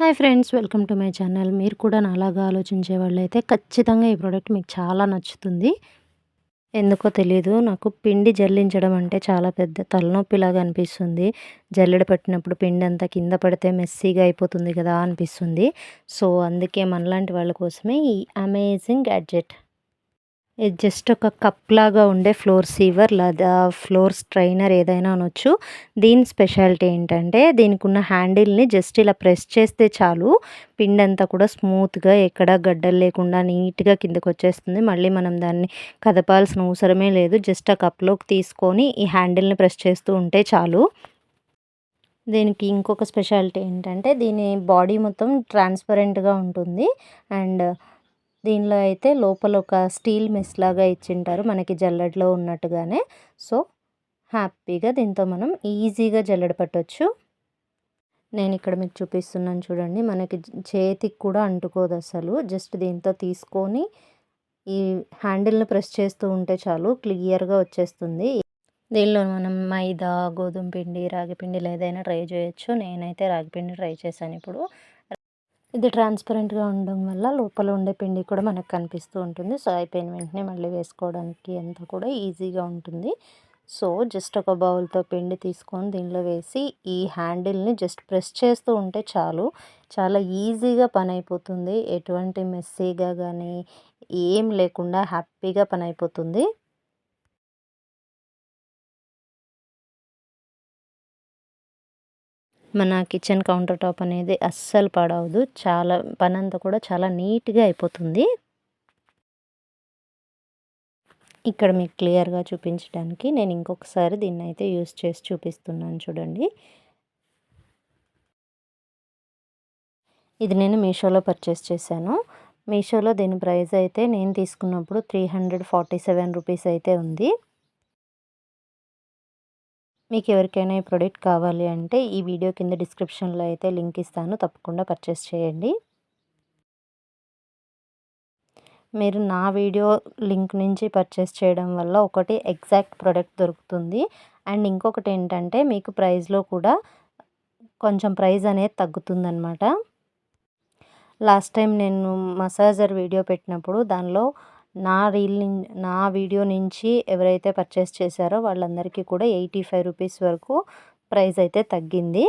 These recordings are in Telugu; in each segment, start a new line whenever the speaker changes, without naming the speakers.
Hi friends, welcome to my channel. మీరు కూడా నాలాగా ఆలోచించే వాళ్ళైతే ఖచ్చితంగా ఈ ప్రోడక్ట్ మీకు చాలా నచ్చుతుంది. ఎందుకో తెలీదు, నాకు పిండి జల్లించడం అంటే చాలా పెద్ద తలనొప్పిలాగా అనిపిస్తుంది. జల్లెడ పట్టినప్పుడు పిండి అంతా కింద పడితే మెస్సీగా అయిపోతుంది కదా అనిపిస్తుంది. సో అందుకే మనలాంటి వాళ్ళ కోసమే ఈ అమేజింగ్ గ్యాడ్జెట్. ఇది జస్ట్ ఒక కప్ లాగా ఉండే ఫ్లోర్ సీవర్ లేదా ఫ్లోర్ స్ట్రైనర్ ఏదైనా అనొచ్చు. దీని స్పెషాలిటీ ఏంటంటే, దీనికి ఉన్న హ్యాండిల్ని జస్ట్ ఇలా ప్రెస్ చేస్తే చాలు, పిండి అంతా కూడా స్మూత్గా ఎక్కడ గడ్డలు లేకుండా నీట్గా కిందకు వచ్చేస్తుంది. మళ్ళీ మనం దాన్ని కదపాల్సిన అవసరమే లేదు. జస్ట్ ఆ కప్లోకి తీసుకొని ఈ హ్యాండిల్ని ప్రెస్ చేస్తూ ఉంటే చాలు. దీనికి ఇంకొక స్పెషాలిటీ ఏంటంటే, దీని బాడీ మొత్తం ట్రాన్స్పరెంట్గా ఉంటుంది. అండ్ దీనిలో అయితే లోపల ఒక స్టీల్ మెస్ లాగా ఇచ్చింటారు, మనకి జల్లెడలో ఉన్నట్టుగానే. సో హ్యాపీగా దీంతో మనం ఈజీగా జల్లెడ పట్టొచ్చు. నేను ఇక్కడ మీకు చూపిస్తున్నాను చూడండి, మనకి చేతికి కూడా అంటుకోదు అసలు. జస్ట్ దీంతో తీసుకొని ఈ హ్యాండిల్ని ప్రెస్ చేస్తూ ఉంటే చాలు, క్లియర్గా వచ్చేస్తుంది. దీనిలో మనం మైదా, గోధుమ పిండి, రాగి పిండిలో ఏదైనా ట్రై చేయొచ్చు. నేనైతే రాగి పిండి ట్రై చేశాను ఇప్పుడు. ఇది ట్రాన్స్పరెంట్గా ఉండడం వల్ల లోపల ఉండే పిండి కూడా మనకు కనిపిస్తూ ఉంటుంది. సో అయిపోయిన వెంటనే మళ్ళీ వేసుకోవడానికి అంతా కూడా ఈజీగా ఉంటుంది. సో జస్ట్ ఒక బౌల్తో పిండి తీసుకొని దీనిలో వేసి ఈ హ్యాండిల్ని జస్ట్ ప్రెస్ చేస్తూ ఉంటే చాలు, చాలా ఈజీగా పని అయిపోతుంది. ఎటువంటి మెస్సీగా కానీ ఏం లేకుండా హ్యాపీగా పని అయిపోతుంది. మన కిచెన్ కౌంటర్ టాప్ అనేది అస్సలు పాడవదు. చాలా పనంతా కూడా చాలా నీట్‌గా అయిపోతుంది. ఇక్కడ మీకు క్లియర్‌గా చూపించడానికి నేను ఇంకొకసారి దీన్నైతే యూజ్ చేసి చూపిస్తున్నాను చూడండి. ఇది నేను మీషోలో పర్చేస్ చేశాను. మీషోలో దీని ప్రైస్ అయితే నేను తీసుకున్నప్పుడు రూ. 347 అయితే ఉంది. మీకు ఎవరికైనా ఈ ప్రోడక్ట్ కావాలి అంటే ఈ వీడియో కింద డిస్క్రిప్షన్లో అయితే లింక్ ఇస్తాను, తప్పకుండా పర్చేస్ చేయండి. మీరు నా వీడియో లింక్ నుంచి పర్చేస్ చేయడం వల్ల ఒకటి ఎగ్జాక్ట్ ప్రోడక్ట్ దొరుకుతుంది. అండ్ ఇంకొకటి ఏంటంటే, మీకు ప్రైస్లో కూడా కొంచెం ప్రైస్ అనేది తగ్గుతుందనమాట. లాస్ట్ టైం నేను మసాజర్ వీడియో పెట్టినప్పుడు దానిలో నా వీడియో నుంచి ఎవరైతే పర్చేస్ చేశారో వాళ్ళందరికీ కూడా రూ. 85 వరకు ప్రైస్ అయితే తగ్గింది.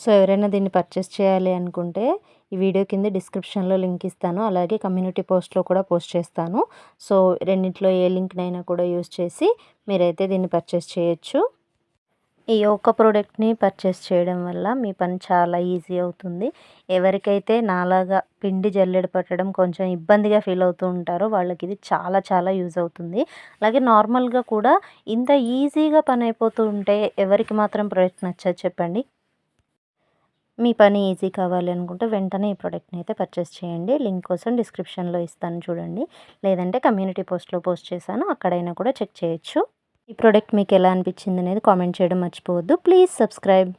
సో ఎవరైనా దీన్ని పర్చేస్ చేయాలి అనుకుంటే ఈ వీడియో కింద డిస్క్రిప్షన్లో లింక్ ఇస్తాను, అలాగే కమ్యూనిటీ పోస్ట్లో కూడా పోస్ట్ చేస్తాను. సో రెండిట్లో ఏ లింక్నైనా కూడా యూజ్ చేసి మీరైతే దీన్ని పర్చేస్ చేయొచ్చు. ఈ ఒక్క ప్రోడక్ట్ని పర్చేస్ చేయడం వల్ల మీ పని చాలా ఈజీ అవుతుంది. ఎవరికైతే నాలాగా పిండి జల్లెడ పట్టడం కొంచెం ఇబ్బందిగా ఫీల్ అవుతూ ఉంటారో వాళ్ళకి ఇది చాలా చాలా యూజ్ అవుతుంది. అలాగే నార్మల్గా కూడా ఇంత ఈజీగా పని అయిపోతూ ఉంటే ఎవరికి మాత్రం ప్రోడక్ట్ నచ్చదు చెప్పండి. మీ పని ఈజీ కావాలి అనుకుంటే వెంటనే ఈ ప్రోడక్ట్ని అయితే పర్చేస్ చేయండి. లింక్ కోసం డిస్క్రిప్షన్లో ఇస్తాను చూడండి, లేదంటే కమ్యూనిటీ పోస్ట్లో పోస్ట్ చేశాను, అక్కడైనా కూడా చెక్ చేయొచ్చు. ఈ ప్రోడక్ట్ మీకు ఎలా అనిపించింది అనేది కామెంట్ చేయడం మర్చిపోవద్దు. Please subscribe.